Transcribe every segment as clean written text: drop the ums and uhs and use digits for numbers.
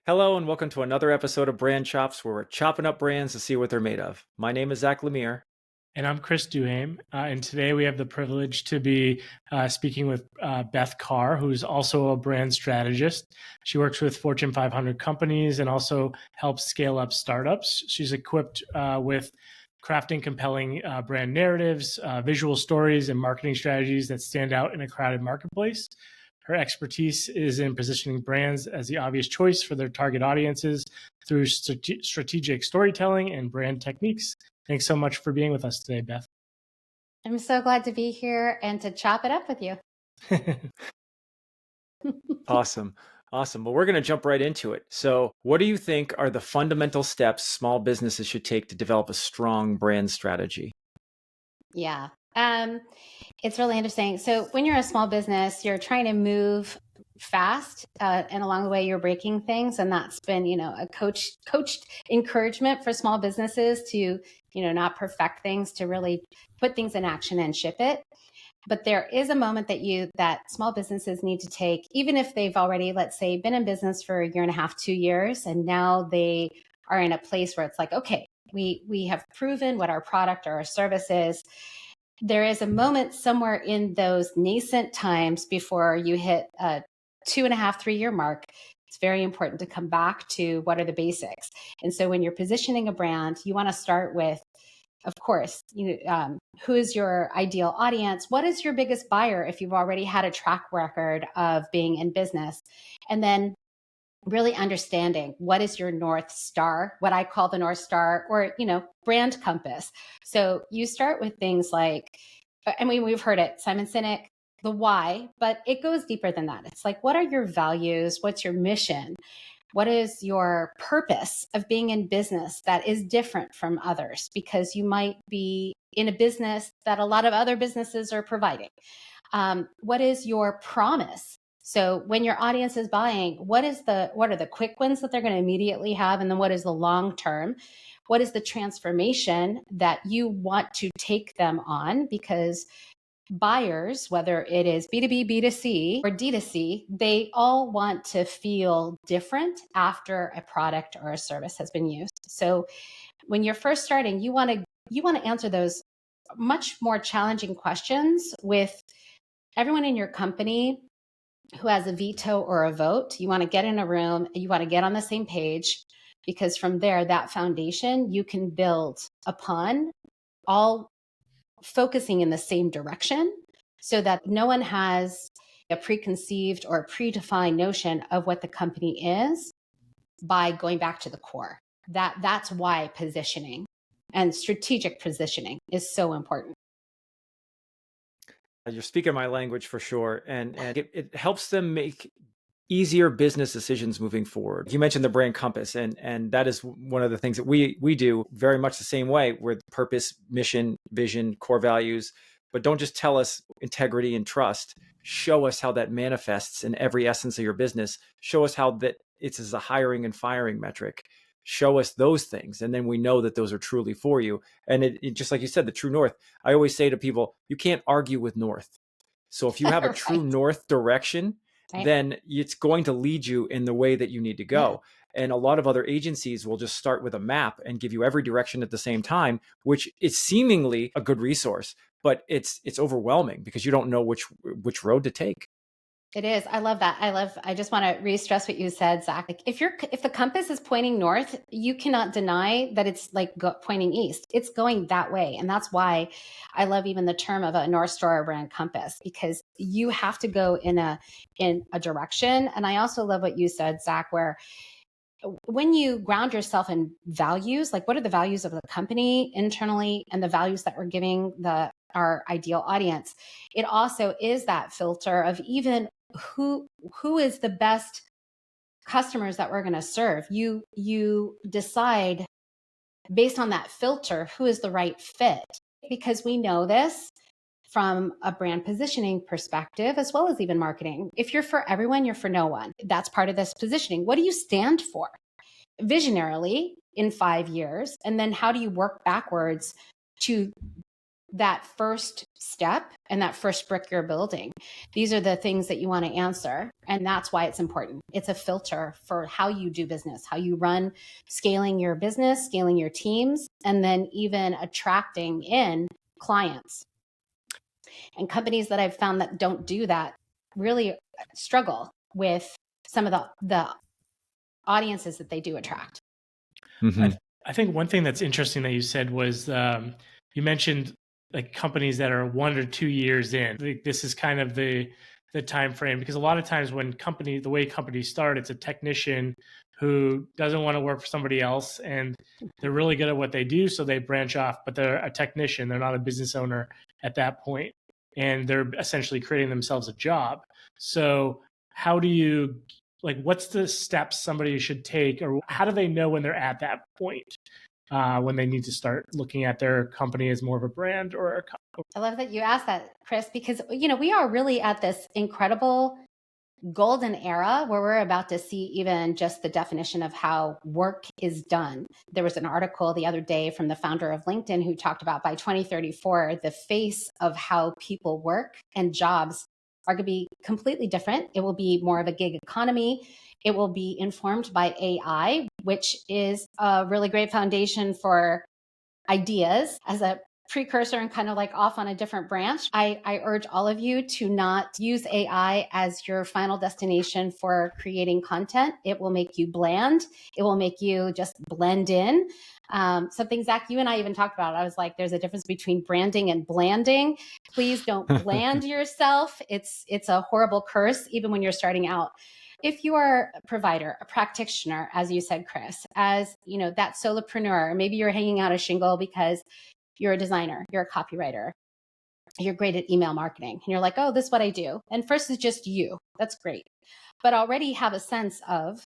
Hello and welcome to another episode of Brand Chops, where we're chopping up brands to see what they're made of. My name is Zack Lemear. And I'm Chris Duhaime. And today we have the privilege to be speaking with Beth Carr, who's also a brand strategist. She works with Fortune 500 companies and also helps scale up startups. She's equipped with crafting compelling brand narratives, visual stories, and marketing strategies that stand out in a crowded marketplace. Her expertise is in positioning brands as the obvious choice for their target audiences through strategic storytelling and brand techniques. Thanks so much for being with us today, Beth. I'm so glad to be here and to chop it up with you. Awesome. Well, we're going to jump right into it. So, what do you think are the fundamental steps small businesses should take to develop a strong brand strategy? Yeah. It's really interesting. So when you're a small business, you're trying to move fast, and along the way you're breaking things. And that's been, a coached encouragement for small businesses to, not perfect things, to really put things in action and ship it. But there is a moment that small businesses need to take, even if they've already, let's say, been in business for a year and a half, 2 years, and now they are in a place where it's like, okay, we have proven what our product or our service is. There is a moment somewhere in those nascent times before you hit a 2.5, 3 year mark. It's very important to come back to what are the basics. And so when you're positioning a brand, you want to start with, of course, who is your ideal audience? What is your biggest buyer if you've already had a track record of being in business? And then really understanding what is your North Star, what I call the North Star, or, brand compass. So you start with things like, we've heard it, Simon Sinek, the why, but it goes deeper than that. It's like, what are your values? What's your mission? What is your purpose of being in business that is different from others? Because you might be in a business that a lot of other businesses are providing. What is your promise? So when your audience is buying, what are the quick wins that they're going to immediately have? And then what is the long term? What is the transformation that you want to take them on? Because buyers, whether it is B2B, B2C, or D2C, they all want to feel different after a product or a service has been used. So when you're first starting, you want to answer those much more challenging questions with everyone in your company who has a veto or a vote. You want to get in a room, you want to get on the same page, because from there, that foundation you can build upon, all focusing in the same direction, so that no one has a preconceived or predefined notion of what the company is by going back to the core. That's why positioning and strategic positioning is so important. You're speaking my language for sure, and it helps them make easier business decisions moving forward. You mentioned the brand compass, and that is one of the things that we do very much the same way, with purpose, mission, vision, core values. But don't just tell us integrity and trust. Show us how that manifests in every essence of your business. Show us how that it's as a hiring and firing metric. Show us those things, and then we know that those are truly for you. And it just like you said, the true north. I always say to people, you can't argue with north. So if you have a true north direction, then it's going to lead you in the way that you need to go. Yeah. And a lot of other agencies will just start with a map and give you every direction at the same time, which is seemingly a good resource, but it's overwhelming because you don't know which road to take. It is. I love that. I just want to re-stress what you said, Zach. Like if the compass is pointing north, you cannot deny that it's like pointing east. It's going that way. And that's why I love even the term of a North Star brand compass, because you have to go in a direction. And I also love what you said, Zach, where when you ground yourself in values, like what are the values of the company internally and the values that we're giving our ideal audience, it also is that filter of even who is the best customers that we're going to serve. You decide based on that filter who is the right fit, because we know this from a brand positioning perspective, as well as even marketing. If you're for everyone, you're for no one. That's part of this positioning. What do you stand for visionarily in 5 years? And then how do you work backwards to that first step and that first brick you're building. These are the things that you want to answer. And that's why it's important. It's a filter for how you do business, how you run, scaling your business, scaling your teams, and then even attracting in clients. And companies that I've found that don't do that really struggle with some of the audiences that they do attract. Mm-hmm. I think one thing that's interesting that you said was you mentioned like companies that are 1 or 2 years in. This is kind of the time frame, because a lot of times when the way companies start, it's a technician who doesn't want to work for somebody else, and they're really good at what they do, so they branch off, but they're a technician, they're not a business owner at that point, and they're essentially creating themselves a job. So how do you, like, what's the steps somebody should take, or how do they know when they're at that point, when they need to start looking at their company as more of a brand or a company? I love that you asked that, Chris, because, we are really at this incredible golden era where we're about to see even just the definition of how work is done. There was an article the other day from the founder of LinkedIn who talked about by 2034, the face of how people work and jobs are going to be completely different. It will be more of a gig economy. It will be informed by AI, which is a really great foundation for ideas as a precursor and kind of like off on a different branch. I urge all of you to not use AI as your final destination for creating content. It will make you bland. It will make you just blend in. Something, Zach, you and I even talked about. I was like, there's a difference between branding and blanding. Please don't bland yourself. It's a horrible curse, even when you're starting out. If you are a provider, a practitioner, as you said, Chris, as that solopreneur, maybe you're hanging out a shingle because you're a designer, you're a copywriter, you're great at email marketing, and you're like, oh, this is what I do. And first is just you. That's great. But already have a sense of,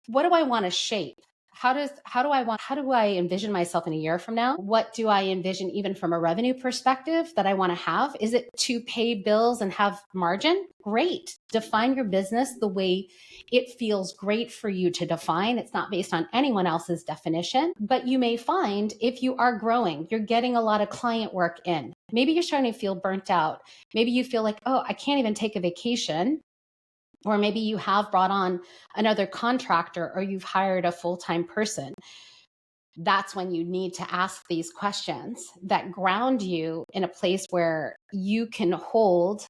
what do I want to shape? How do I envision myself in a year from now? What do I envision even from a revenue perspective that I want to have? Is it to pay bills and have margin? Great. Define your business the way it feels great for you to define. It's not based on anyone else's definition, but you may find if you are growing, you're getting a lot of client work in. Maybe you're starting to feel burnt out. Maybe you feel like, oh, I can't even take a vacation. Or maybe you have brought on another contractor or you've hired a full-time person. That's when you need to ask these questions that ground you in a place where you can hold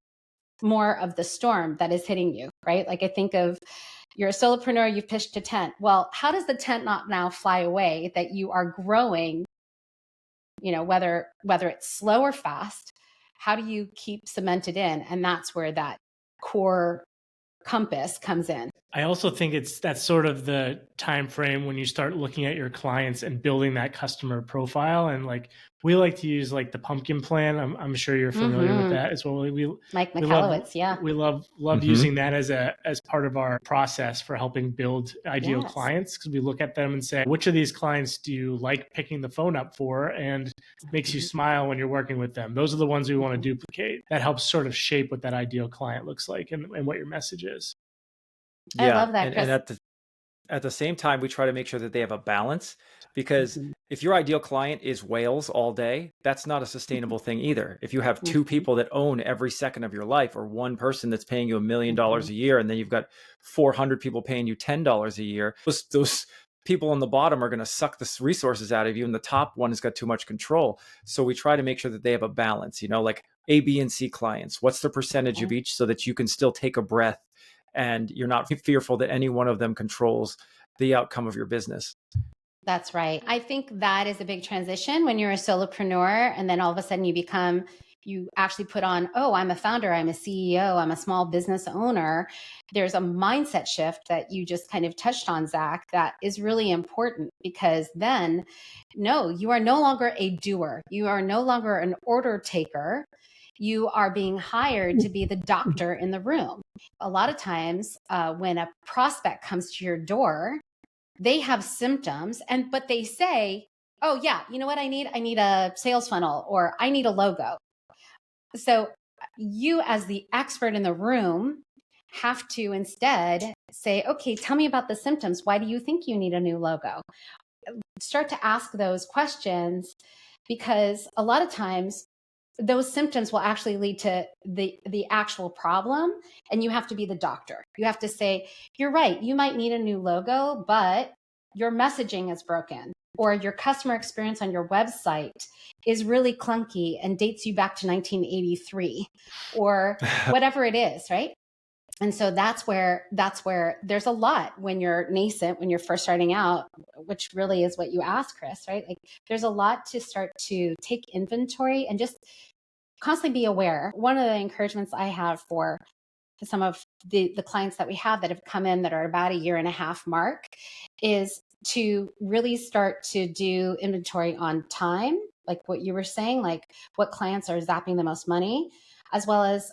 more of the storm that is hitting you, right? Like I think of, you're a solopreneur, you've pitched a tent. Well, how does the tent not now fly away that you are growing, whether it's slow or fast? How do you keep cemented in? And that's where that core compass comes in. I also think that's sort of the time frame when you start looking at your clients and building that customer profile. And like we like to use like the pumpkin plan. I'm sure you're familiar with that as well. Mike McAllowitz, we love using that as part of our process for helping build ideal clients, because we look at them and say, which of these clients do you like picking the phone up for and makes you smile when you're working with them? Those are the ones we want to duplicate. That helps sort of shape what that ideal client looks like and what your message is. I love that, Chris. And at the same time, we try to make sure that they have a balance, because if your ideal client is whales all day, that's not a sustainable thing either. If you have two people that own every second of your life, or one person that's paying you $1 million a year, and then you've got 400 people paying you $10 a year, those people on the bottom are going to suck the resources out of you, and the top one has got too much control. So we try to make sure that they have a balance, like A, B, and C clients. What's the percentage of each, so that you can still take a breath and you're not fearful that any one of them controls the outcome of your business. That's right. I think that is a big transition when you're a solopreneur, and then all of a sudden you actually put on, oh, I'm a founder, I'm a CEO, I'm a small business owner. There's a mindset shift that you just kind of touched on, Zach, that is really important, because then, no, you are no longer a doer. You are no longer an order taker. You are being hired to be the doctor in the room. A lot of times when a prospect comes to your door, they have symptoms, but they say, oh yeah, you know what I need? I need a sales funnel, or I need a logo. So you, as the expert in the room, have to instead say, okay, tell me about the symptoms. Why do you think you need a new logo? Start to ask those questions because a lot of times those symptoms will actually lead to the actual problem, and you have to be the doctor. You have to say, you're right, you might need a new logo, but your messaging is broken, or your customer experience on your website is really clunky and dates you back to 1983, or whatever it is, right? And so that's where there's a lot when you're nascent, when you're first starting out, which really is what you asked, Chris, right? Like there's a lot to start to take inventory and just constantly be aware. One of the encouragements I have for some of the clients that we have that have come in that are about a year and a half mark is to really start to do inventory on time, like what you were saying, like what clients are zapping the most money, as well as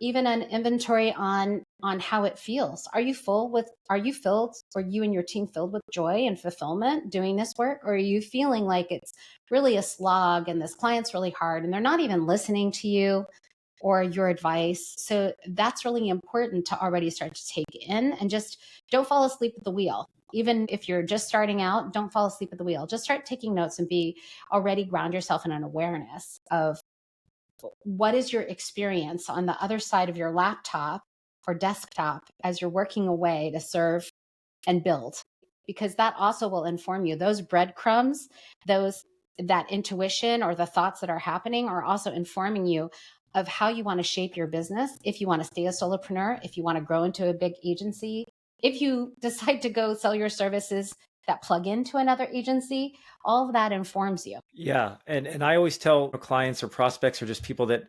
even an inventory on how it feels. Are you filled, or you and your team filled with joy and fulfillment doing this work? Or are you feeling like it's really a slog and this client's really hard and they're not even listening to you or your advice? So that's really important to already start to take in, and just don't fall asleep at the wheel. Even if you're just starting out, don't fall asleep at the wheel. Just start taking notes and already ground yourself in an awareness of what is your experience on the other side of your laptop or desktop as you're working away to serve and build, because that also will inform you. Those breadcrumbs, that intuition or the thoughts that are happening are also informing you of how you want to shape your business. If you want to stay a solopreneur, if you want to grow into a big agency, if you decide to go sell your services that plug into another agency, all of that informs you. Yeah. And I always tell clients or prospects or just people that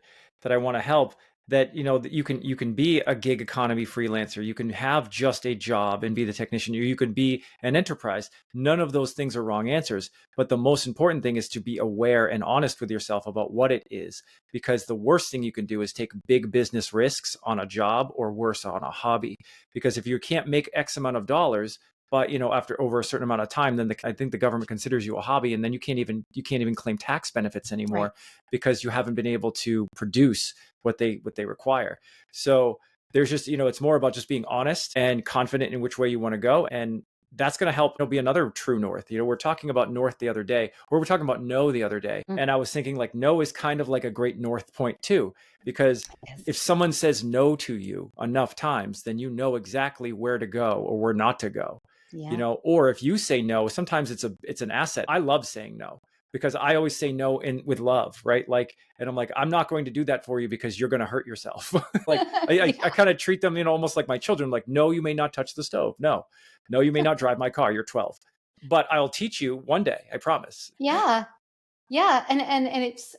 I want to help that, that you can be a gig economy freelancer. You can have just a job and be the technician. You can be an enterprise. None of those things are wrong answers. But the most important thing is to be aware and honest with yourself about what it is, because the worst thing you can do is take big business risks on a job, or worse, on a hobby. Because if you can't make X amount of dollars, but after over a certain amount of time, then I think the government considers you a hobby, and then you can't even claim tax benefits anymore, right? Because you haven't been able to produce what they require. So there's just, it's more about just being honest and confident in which way you want to go, and that's going to help be another true north. We're talking about north the other day, or we're talking about no the other day, and I was thinking like no is kind of like a great north point too, because if someone says no to you enough times, then you know exactly where to go or where not to go. Yeah. Or if you say no, sometimes it's an asset. I love saying no, because I always say no with love, right? Like, and I'm like, I'm not going to do that for you because you're going to hurt yourself. Like I kind of treat them, almost like my children, like, no, you may not touch the stove. No, you may not drive my car. You're 12, but I'll teach you one day. I promise. Yeah. Yeah. And it's,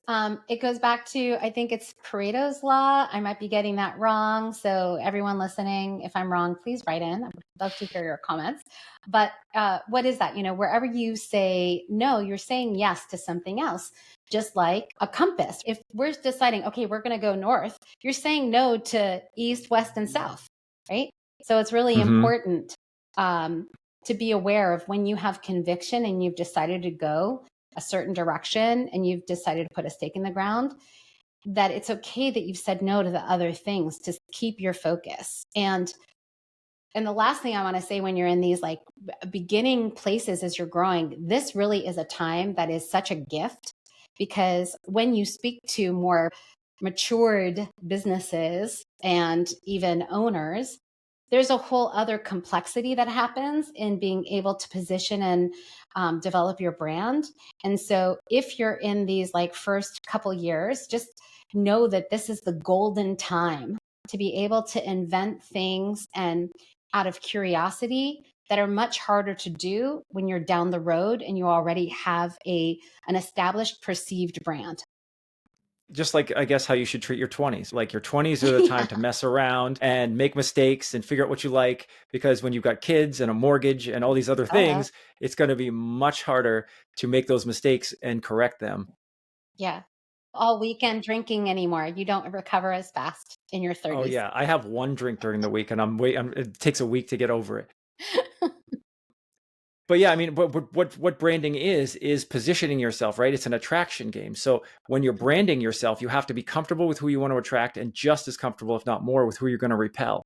it goes back to, I think it's Pareto's law. I might be getting that wrong. So everyone listening, if I'm wrong, please write in. I would love to hear your comments. But what is that? Wherever you say no, you're saying yes to something else. Just like a compass. If we're deciding, okay, we're going to go north, you're saying no to east, west, and south, right? So it's really important to be aware of when you have conviction and you've decided to go a certain direction and you've decided to put a stake in the ground, that it's okay that you've said no to the other things to keep your focus. And the last thing I want to say, when you're in these like beginning places as you're growing, this really is a time that is such a gift, because when you speak to more matured businesses and even owners, there's a whole other complexity that happens in being able to position and develop your brand. And so if you're in these like first couple years, just know that this is the golden time to be able to invent things and out of curiosity that are much harder to do when you're down the road and you already have an established perceived brand. Just like, I guess, how you should treat your 20s. Like your 20s are the time to mess around and make mistakes and figure out what you like, because when you've got kids and a mortgage and all these other things, it's going to be much harder to make those mistakes and correct them. Yeah. All weekend drinking anymore. You don't recover as fast in your 30s. Oh yeah. I have one drink during the week, and it takes a week to get over it. But yeah, I mean, what branding is positioning yourself, right? It's an attraction game. So when you're branding yourself, you have to be comfortable with who you want to attract, and just as comfortable, if not more, with who you're going to repel,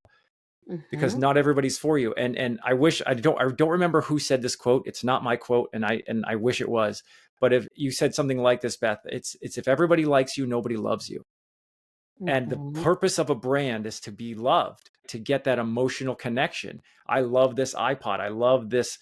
because not everybody's for you. And I don't remember who said this quote. It's not my quote, and I wish it was. But if you said something like this, Beth, it's if everybody likes you, nobody loves you. And the purpose of a brand is to be loved, to get that emotional connection. I love this iPod. I love this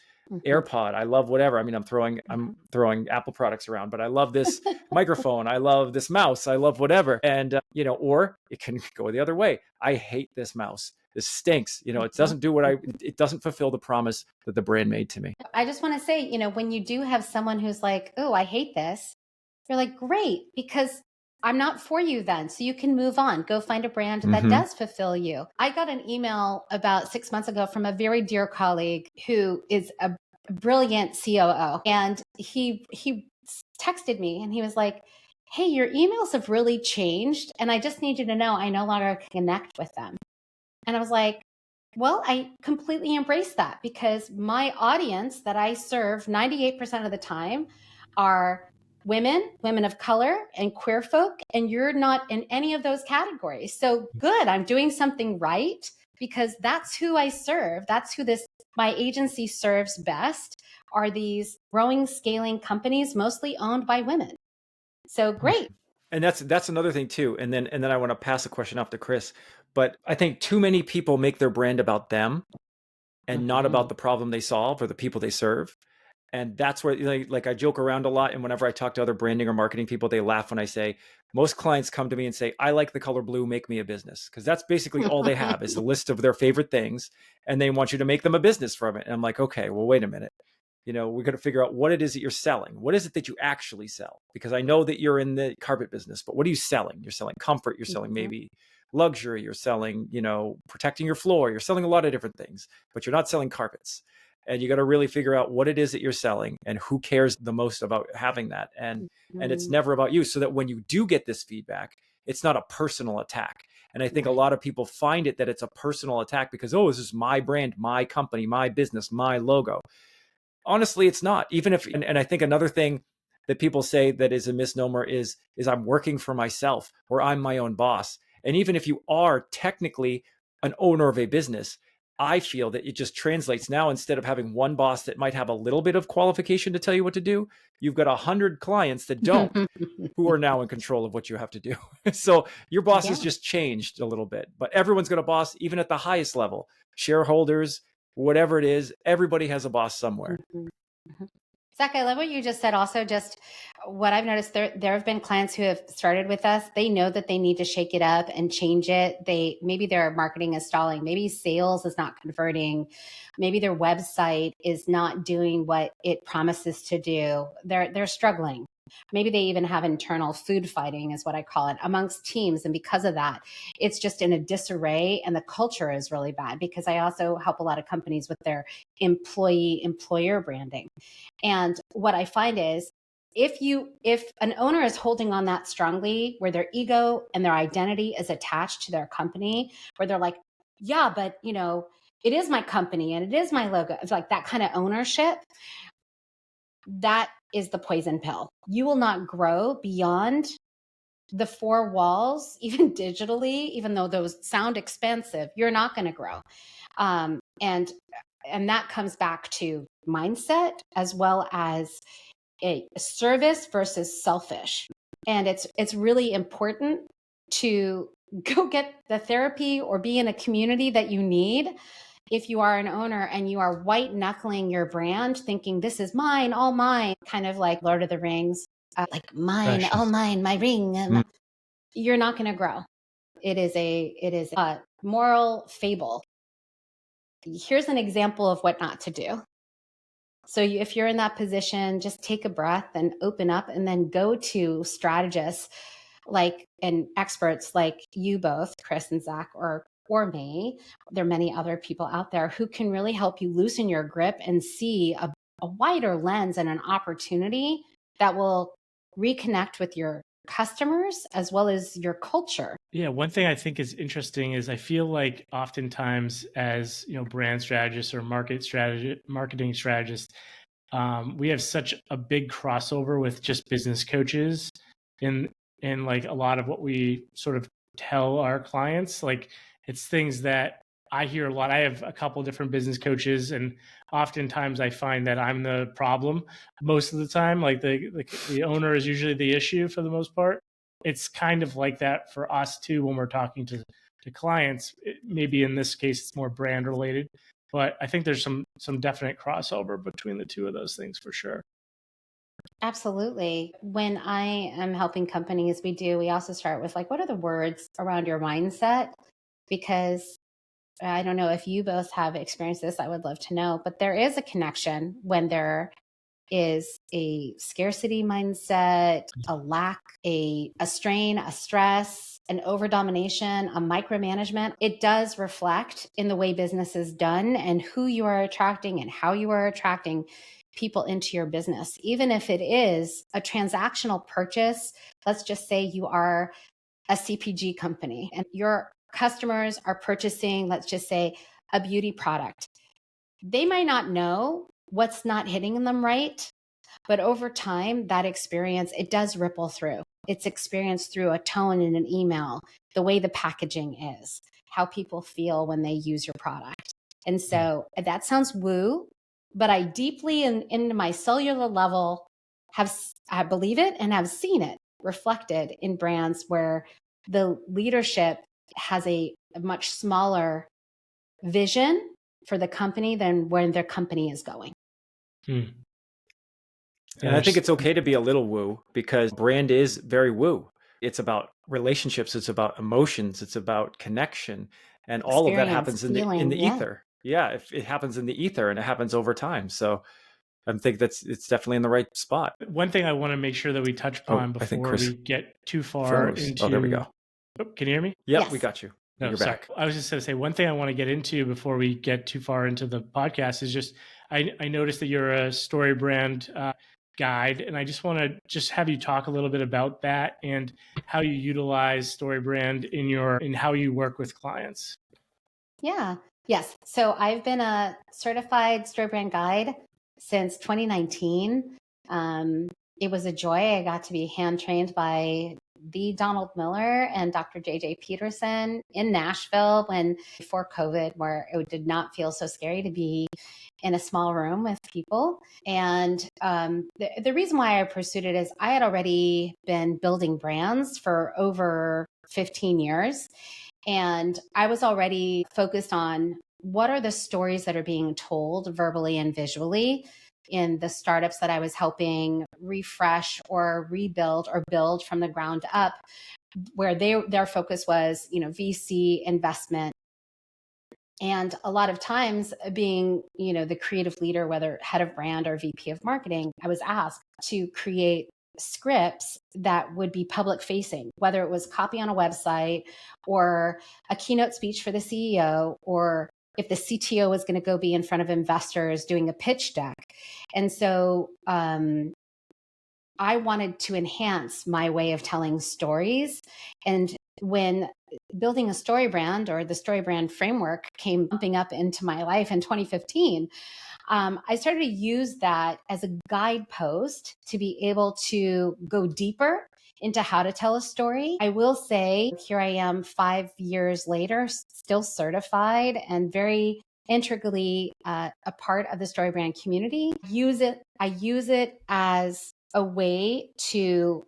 AirPod. I love whatever. I mean, I'm throwing Apple products around, but I love this microphone. I love this mouse. I love whatever. And, or it can go the other way. I hate this mouse. This stinks. It doesn't do it doesn't fulfill the promise that the brand made to me. I just want to say, when you do have someone who's like, oh, I hate this, you're like, great, because I'm not for you then. So you can move on, go find a brand that does fulfill you. I got an email about 6 months ago from a very dear colleague who is a brilliant COO. And he texted me and he was like, hey, your emails have really changed. And I just need you to know I no longer connect with them. And I was like, well, I completely embrace that because my audience that I serve 98% of the time are women of color, and queer folk, and you're not in any of those categories. So good, I'm doing something right because that's who I serve. That's who my agency serves best, are these growing, scaling companies, mostly owned by women. So great. And that's another thing too. And then I want to pass a question off to Chris. But I think too many people make their brand about them and not about the problem they solve or the people they serve. And that's where, like I joke around a lot. And whenever I talk to other branding or marketing people, they laugh when I say, most clients come to me and say, I like the color blue, make me a business. Because that's basically all they have is a list of their favorite things. And they want you to make them a business from it. And I'm like, okay, well, wait a minute. We got to figure out what it is that you're selling. What is it that you actually sell? Because I know that you're in the carpet business, but what are you selling? You're selling comfort. You're selling maybe luxury. You're selling, protecting your floor. You're selling a lot of different things, but you're not selling carpets. And you got to really figure out what it is that you're selling and who cares the most about having that. And it's never about you, so that when you do get this feedback, it's not a personal attack. And I think a lot of people find it that it's a personal attack because, oh, this is my brand, my company, my business, my logo. Honestly, it's not. Even if, and I think another thing that people say that is a misnomer is I'm working for myself, or I'm my own boss. And even if you are technically an owner of a business, I feel that it just translates now. Instead of having one boss that might have a little bit of qualification to tell you what to do, you've got 100 clients that don't, who are now in control of what you have to do. So your boss has just changed a little bit, but everyone's got a boss, even at the highest level, shareholders, whatever it is, everybody has a boss somewhere. Zack, I love what you just said. Also, just what I've noticed, there have been clients who have started with us. They know that they need to shake it up and change it. Maybe their marketing is stalling. Maybe sales is not converting. Maybe their website is not doing what it promises to do. They're struggling. Maybe they even have internal food fighting, is what I call it, amongst teams. And because of that, it's just in a disarray, and the culture is really bad, because I also help a lot of companies with their employer branding. And what I find is, if an owner is holding on that strongly, where their ego and their identity is attached to their company, where they're like, yeah, but it is my company and it is my logo. It's like that kind of ownership. That is the poison pill. You will not grow beyond the four walls, even digitally, even though those sound expensive, you're not going to grow. And that comes back to mindset, as well as a service versus selfish. And it's really important to go get the therapy or be in a community that you need. If you are an owner and you are white knuckling your brand, thinking this is mine, all mine, kind of like Lord of the Rings, like mine, Precious. all mine, my ring, you're not going to grow. It is a moral fable. Here's an example of what not to do. So if you're in that position, just take a breath and open up, and then go to strategists and experts like you both, Chris and Zack, or me. There are many other people out there who can really help you loosen your grip and see a wider lens and an opportunity that will reconnect with your customers as well as your culture. Yeah, one thing I think is interesting is I feel like oftentimes as brand strategists or marketing strategists, we have such a big crossover with just business coaches in like a lot of what we sort of tell our clients. Like, it's things that I hear a lot. I have a couple different business coaches, and oftentimes I find that I'm the problem most of the time. Like the owner is usually the issue for the most part. It's kind of like that for us too when we're talking to clients. Maybe in this case it's more brand related, but I think there's some definite crossover between the two of those things for sure. Absolutely. When I am helping companies, we also start with like, what are the words around your mindset? Because I don't know if you both have experienced this, I would love to know, but there is a connection when there is a scarcity mindset, a lack, a strain, a stress, an over domination, a micromanagement. It does reflect in the way business is done and who you are attracting and how you are attracting people into your business. Even if it is a transactional purchase, let's just say you are a CPG company and your customers are purchasing, let's just say, a beauty product. They might not know what's not hitting them right, but over time, that experience, it does ripple through. It's experienced through a tone in an email, the way the packaging is, how people feel when they use your product. And so that sounds woo, but I deeply into my cellular level I believe it and have seen it reflected in brands where the leadership has a much smaller vision for the company than where their company is going. And I think it's okay to be a little woo because brand is very woo. It's about relationships. It's about emotions. It's about connection. And all of that happens in the ether. Yeah, it happens in the ether and it happens over time. So I think it's definitely in the right spot. One thing I want to make sure that we touch upon before we get too far into... Oh, there we go. Oh, can you hear me? Yep, yes. We got you. No, You're sorry. back. I was just going to say one thing I want to get into before we get too far into the podcast is just I noticed that you're a StoryBrand guide, and I just want to have you talk a little bit about that and how you utilize StoryBrand in how you work with clients. Yeah. Yes. So I've been a certified StoryBrand guide since 2019. It was a joy. I got to be hand trained by the Donald Miller and Dr. JJ Peterson in Nashville before COVID, where it did not feel so scary to be in a small room with people. And the reason why I pursued it is I had already been building brands for over 15 years. And I was already focused on what are the stories that are being told verbally and visually in the startups that I was helping refresh or rebuild or build from the ground up, where their focus was, VC investment. And a lot of times being, the creative leader, whether head of brand or VP of marketing, I was asked to create scripts that would be public facing, whether it was copy on a website or a keynote speech for the CEO, or if the CTO was going to go be in front of investors doing a pitch deck. And so I wanted to enhance my way of telling stories. And when building a story brand or the StoryBrand framework came bumping up into my life in 2015, I started to use that as a guidepost to be able to go deeper into how to tell a story. I will say, here I am 5 years later, still certified and very integrally a part of the StoryBrand community. I use it as a way to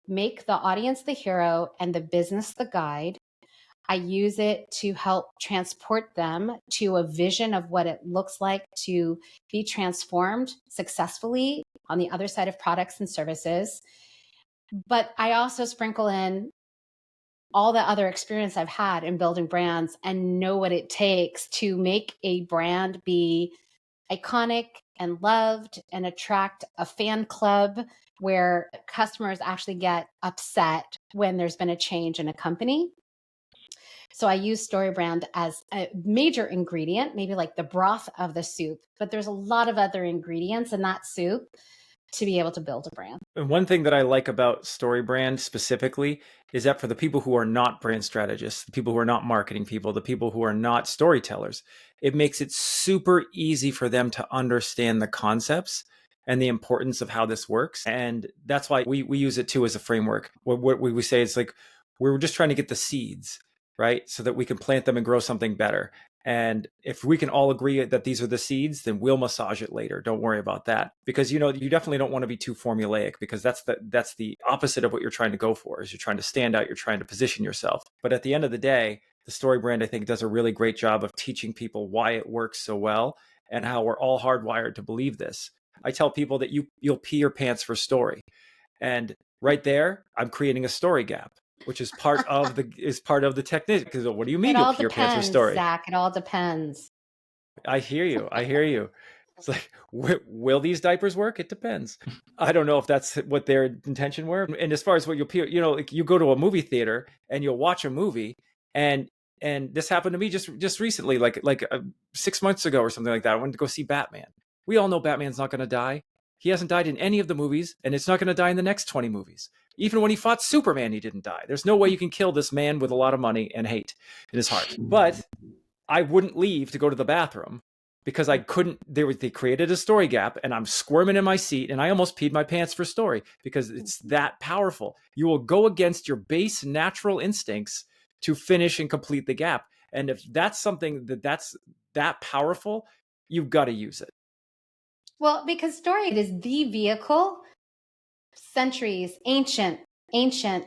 make the audience the hero and the business the guide. I use it to help transport them to a vision of what it looks like to be transformed successfully on the other side of products and services. But I also sprinkle in all the other experience I've had in building brands and know what it takes to make a brand be iconic and loved and attract a fan club where customers actually get upset when there's been a change in a company. So I use StoryBrand as a major ingredient, maybe like the broth of the soup, but there's a lot of other ingredients in that soup to be able to build a brand. And one thing that I like about StoryBrand specifically is that for the people who are not brand strategists, the people who are not marketing people, the people who are not storytellers, it makes it super easy for them to understand the concepts and the importance of how this works. And that's why we use it too as a framework. What we say is like, we're just trying to get the seeds, right? So that we can plant them and grow something better. And if we can all agree that these are the seeds, then we'll massage it later. Don't worry about that. Because, you definitely don't want to be too formulaic, because that's the opposite of what you're trying to go for. Is you're trying to stand out, you're trying to position yourself. But at the end of the day, the StoryBrand, I think, does a really great job of teaching people why it works so well and how we're all hardwired to believe this. I tell people that you'll pee your pants for story. And right there, I'm creating a story gap, which is part of the technique. Because what do you mean It you'll all pee your pants for story? Zach. It all depends. I hear you. It's like, will these diapers work? It depends. I don't know if that's what their intention were. And as far as what you'll pee, like you go to a movie theater and you'll watch a movie, and this happened to me just recently, like 6 months ago or something like that. I went to go see Batman. We all know Batman's not going to die. He hasn't died in any of the movies, and it's not going to die in the next 20 movies. Even when he fought Superman, he didn't die. There's no way you can kill this man with a lot of money and hate in his heart. But I wouldn't leave to go to the bathroom because I couldn't. They created a story gap, and I'm squirming in my seat, and I almost peed my pants for story because it's that powerful. You will go against your base natural instincts to finish and complete the gap. And if that's something that's that powerful, you've got to use it. Well, because story is the vehicle, centuries, ancient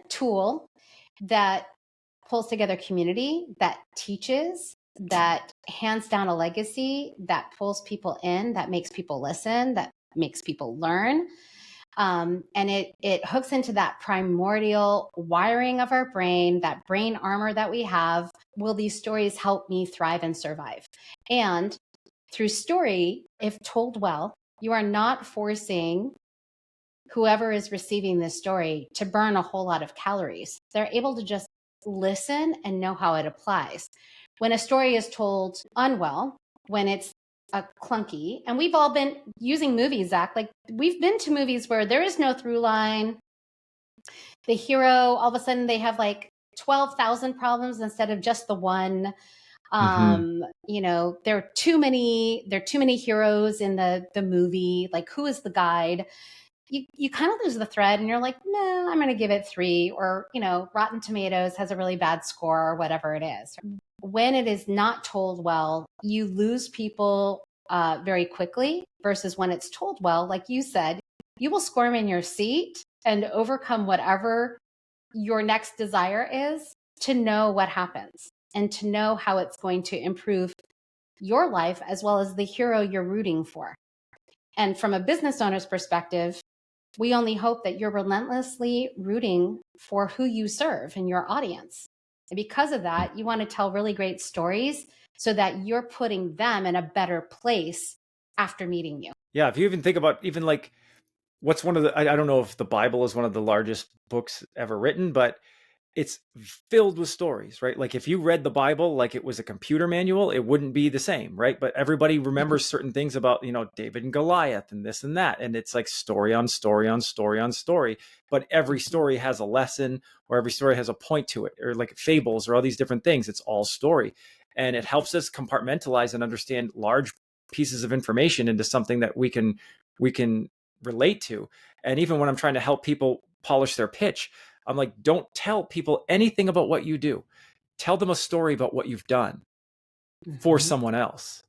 tool that pulls together community, that teaches, that hands down a legacy, that pulls people in, that makes people listen, that makes people learn. And it hooks into that primordial wiring of our brain, that brain armor that we have. Will these stories help me thrive and survive? And through story, if told well, you are not forcing whoever is receiving this story to burn a whole lot of calories. They're able to just listen and know how it applies. When a story is told unwell, when it's clunky, and we've all been using movies, Zach, like we've been to movies where there is no through line. The hero, all of a sudden they have like 12,000 problems instead of just the one. There are too many heroes in the movie. Like, who is the guide? You kind of lose the thread, and you're like, no, I'm going to give it 3, or, Rotten Tomatoes has a really bad score, or whatever it is. When it is not told well, you lose people very quickly, versus when it's told well, like you said, you will squirm in your seat and overcome whatever your next desire is to know what happens and to know how it's going to improve your life as well as the hero you're rooting for. And from a business owner's perspective, we only hope that you're relentlessly rooting for who you serve and your audience. And because of that, you want to tell really great stories so that you're putting them in a better place after meeting you. Yeah, if you even think about even like what's one of the, I don't know if the Bible is one of the largest books ever written, but it's filled with stories, right? Like if you read the Bible like it was a computer manual, it wouldn't be the same, right? But everybody remembers certain things about, David and Goliath and this and that. And it's like story on story on story on story. But every story has a lesson, or every story has a point to it, or like fables or all these different things. It's all story. And it helps us compartmentalize and understand large pieces of information into something that we can relate to. And even when I'm trying to help people polish their pitch, I'm like, don't tell people anything about what you do. Tell them a story about what you've done for someone else.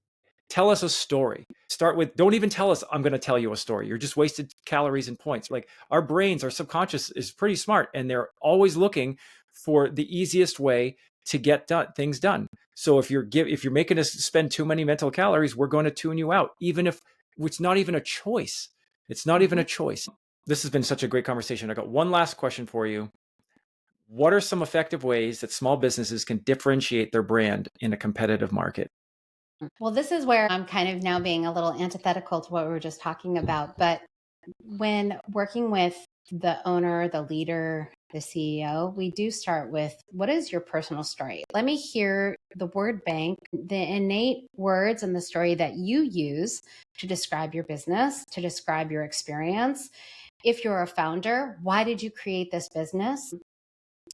Tell us a story. Start with, don't even tell us, I'm going to tell you a story. You're just wasted calories and points. Like our brains, our subconscious is pretty smart, and they're always looking for the easiest way to get things done. So if you're making us spend too many mental calories, we're going to tune you out, even if it's not even a choice. It's not even a choice. This has been such a great conversation. I got one last question for you. What are some effective ways that small businesses can differentiate their brand in a competitive market? Well, this is where I'm kind of now being a little antithetical to what we were just talking about. But when working with the owner, the leader, the CEO, we do start with, what is your personal story? Let me hear the word bank, the innate words and the story that you use to describe your business, to describe your experience. If you're a founder, why did you create this business?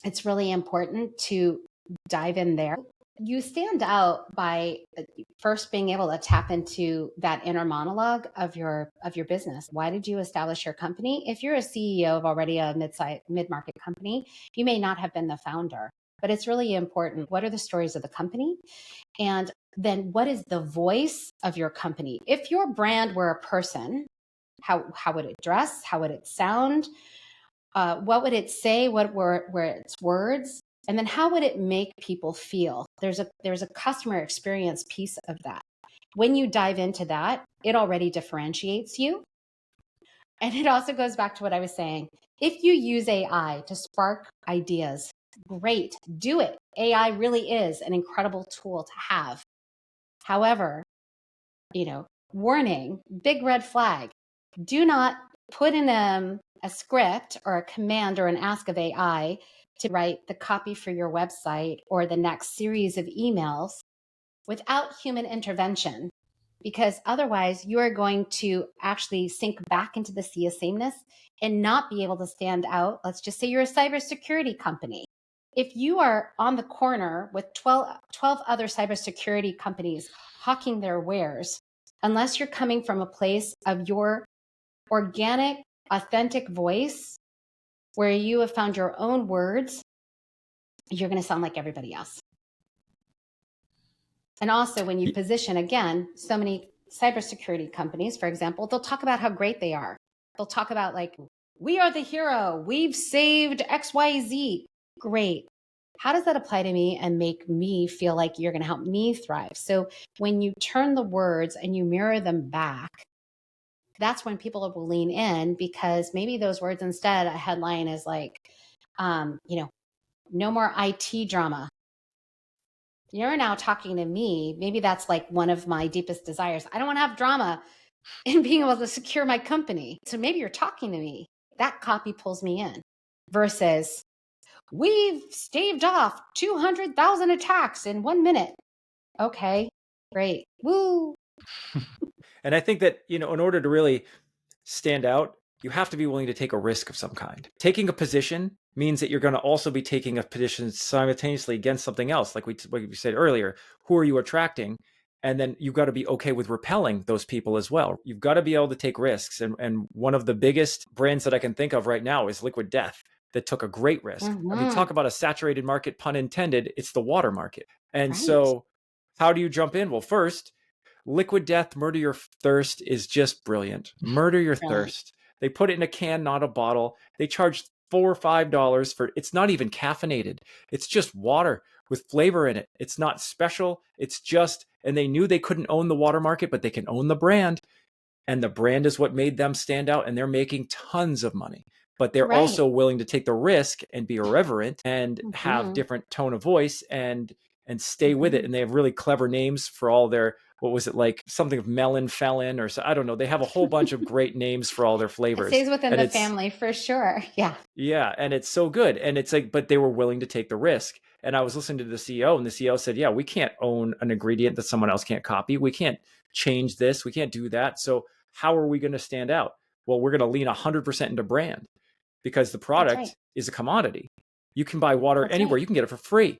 It's really important to dive in there. You stand out by first being able to tap into that inner monologue of your business. Why did you establish your company? If you're a CEO of already a mid-market company, you may not have been the founder. but it's really important. What are the stories of the company? And then what is the voice of your company? If your brand were a person, how would it dress? How would it sound? What would it say? What were its words? And then how would it make people feel? There's a customer experience piece of that. When you dive into that, it already differentiates you. And it also goes back to what I was saying. If you use AI to spark ideas, great, do it. AI really is an incredible tool to have. However, warning, big red flag. Do not put in a script or a command or an ask of AI to write the copy for your website or the next series of emails without human intervention, because otherwise you are going to actually sink back into the sea of sameness and not be able to stand out. Let's just say you're a cybersecurity company. If you are on the corner with 12 other cybersecurity companies hawking their wares, unless you're coming from a place of your organic, authentic voice where you have found your own words, you're going to sound like everybody else. And also when you position, again, so many cybersecurity companies, for example, they'll talk about how great they are. They'll talk about like, we are the hero. We've saved XYZ. Great. How does that apply to me and make me feel like you're going to help me thrive? So when you turn the words and you mirror them back, that's when people will lean in, because maybe those words instead, a headline is like, no more IT drama. You're now talking to me. Maybe that's like one of my deepest desires. I don't want to have drama in being able to secure my company. So maybe you're talking to me. That copy pulls me in versus we've staved off 200,000 attacks in 1 minute. Okay, great. Woo. And I think that, in order to really stand out, you have to be willing to take a risk of some kind. Taking a position means that you're going to also be taking a position simultaneously against something else. Like we said earlier, who are you attracting? And then you've got to be okay with repelling those people as well. You've got to be able to take risks. And one of the biggest brands that I can think of right now is Liquid Death, that took a great risk. Mm-hmm. I mean, talk about a saturated market, pun intended, it's the water market. And so how do you jump in? Well, first, Liquid Death, Murder Your Thirst is just brilliant. Murder Your Thirst. They put it in a can, not a bottle. They charge $4 or $5 for, it's not even caffeinated. It's just water with flavor in it. It's not special. It's just, and they knew they couldn't own the water market, but they can own the brand. And the brand is what made them stand out, and they're making tons of money. But they're also willing to take the risk and be irreverent and have different tone of voice and stay with it. And they have really clever names for all their, what was it, like something of melon felon or so, I don't know. They have a whole bunch of great names for all their flavors. It stays within the family for sure. Yeah. Yeah. And it's so good. And it's like, but they were willing to take the risk. And I was listening to the CEO, and the CEO said, yeah, we can't own an ingredient that someone else can't copy. We can't change this. We can't do that. So how are we going to stand out? Well, we're going to lean 100% into brand, because the product is a commodity. You can buy water anywhere. You can get it for free.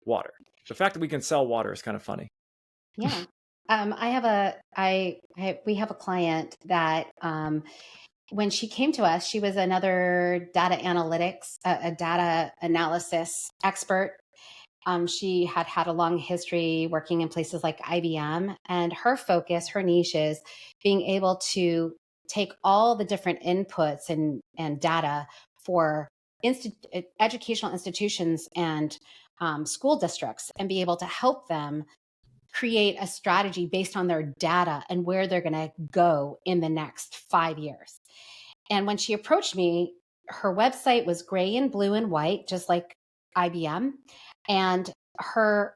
Water. The fact that we can sell water is kind of funny. Yeah. We have a client that, when she came to us, she was another data analytics, a data analysis expert. She had a long history working in places like IBM, and her focus, her niche is being able to take all the different inputs and data for educational institutions and school districts, and be able to help them create a strategy based on their data and where they're going to go in the next 5 years. And when she approached me, her website was gray and blue and white, just like IBM. And her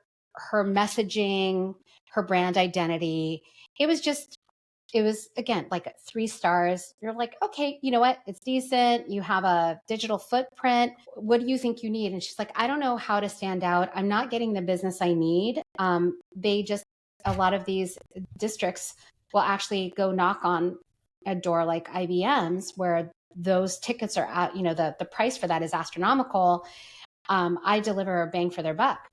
messaging, her brand identity, it was again, like 3 stars. You're like, okay, you know what? It's decent. You have a digital footprint. What do you think you need? And she's like, I don't know how to stand out. I'm not getting the business I need. A lot of these districts will actually go knock on a door like IBM's, where those tickets are at, the price for that is astronomical. I deliver a bang for their buck.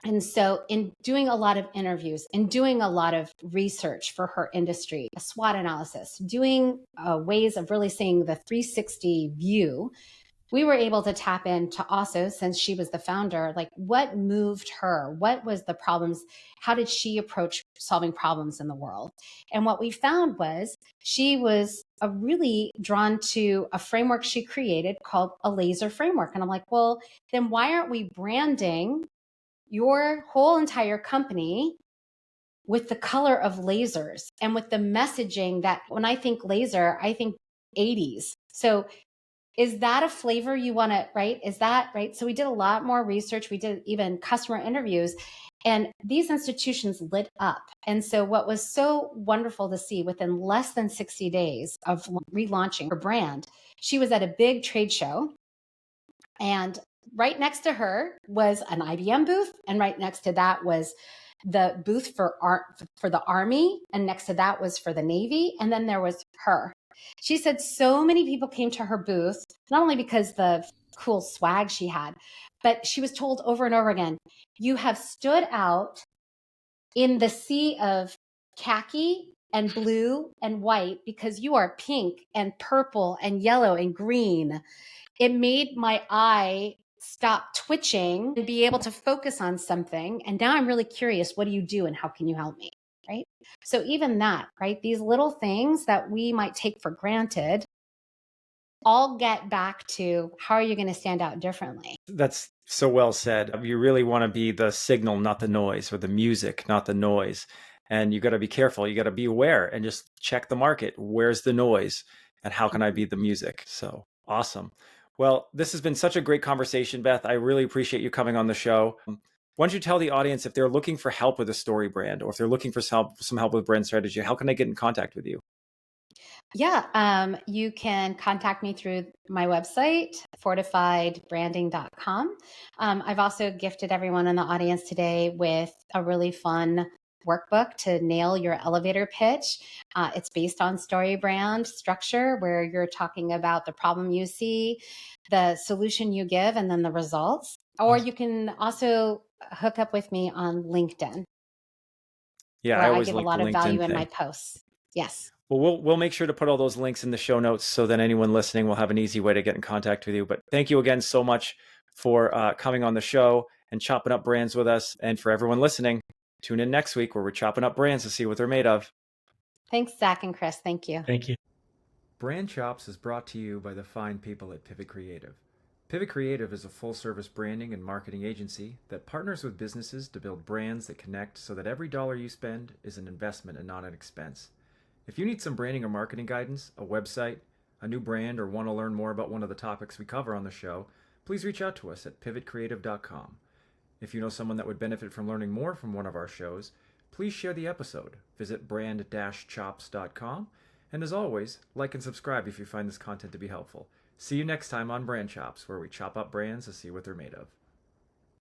And so in doing a lot of interviews and doing a lot of research for her industry, a SWOT analysis, doing ways of really seeing the 360 view, we were able to tap into also, since she was the founder, like what moved her? What was the problems? How did she approach solving problems in the world? And what we found was she was really drawn to a framework she created called a laser framework. And I'm like, well, then why aren't we branding your whole entire company with the color of lasers and with the messaging that when I think laser, I think 80s. So is that a flavor you want to, right? Is that right? So we did a lot more research. We did even customer interviews, and these institutions lit up. And so what was so wonderful to see, within less than 60 days of relaunching her brand, she was at a big trade show, and right next to her was an IBM booth, and right next to that was the booth for the Army, and next to that was for the Navy, and then there was her. She said so many people came to her booth, not only because the cool swag she had, but she was told over and over again, you have stood out in the sea of khaki and blue and white because you are pink and purple and yellow and green. It made my eye stop twitching and be able to focus on something. And now I'm really curious, what do you do and how can you help me? Right? So even that, right? These little things that we might take for granted all get back to how are you going to stand out differently? That's so well said. You really want to be the signal, not the noise, or the music, not the noise. And you got to be careful. You got to be aware and just check the market. Where's the noise and how can I be the music? So awesome. Well, this has been such a great conversation, Beth. I really appreciate you coming on the show. Why don't you tell the audience if they're looking for help with a story brand, or if they're looking for some help with brand strategy, how can they get in contact with you? Yeah, you can contact me through my website, fortifiedbranding.com. I've also gifted everyone in the audience today with a really fun workbook to nail your elevator pitch. It's based on StoryBrand structure, where you're talking about the problem you see, the solution you give, and then the results. Or you can also hook up with me on LinkedIn, Yeah, where I I always give a like the lot of value LinkedIn in my thing. posts. Yes. Well, we'll make sure to put all those links in the show notes so that anyone listening will have an easy way to get in contact with you. But thank you again so much for coming on the show and chopping up brands with us. And for everyone listening, tune in next week where we're chopping up brands to see what they're made of. Thanks, Zach and Chris. Thank you. Thank you. Brand Chops is brought to you by the fine people at Pivot Creative. Pivot Creative is a full-service branding and marketing agency that partners with businesses to build brands that connect so that every dollar you spend is an investment and not an expense. If you need some branding or marketing guidance, a website, a new brand, or want to learn more about one of the topics we cover on the show, please reach out to us at pivotcreative.com. If you know someone that would benefit from learning more from one of our shows, please share the episode. Visit brand-chops.com. And as always, like and subscribe if you find this content to be helpful. See you next time on Brand Chops, where we chop up brands to see what they're made of.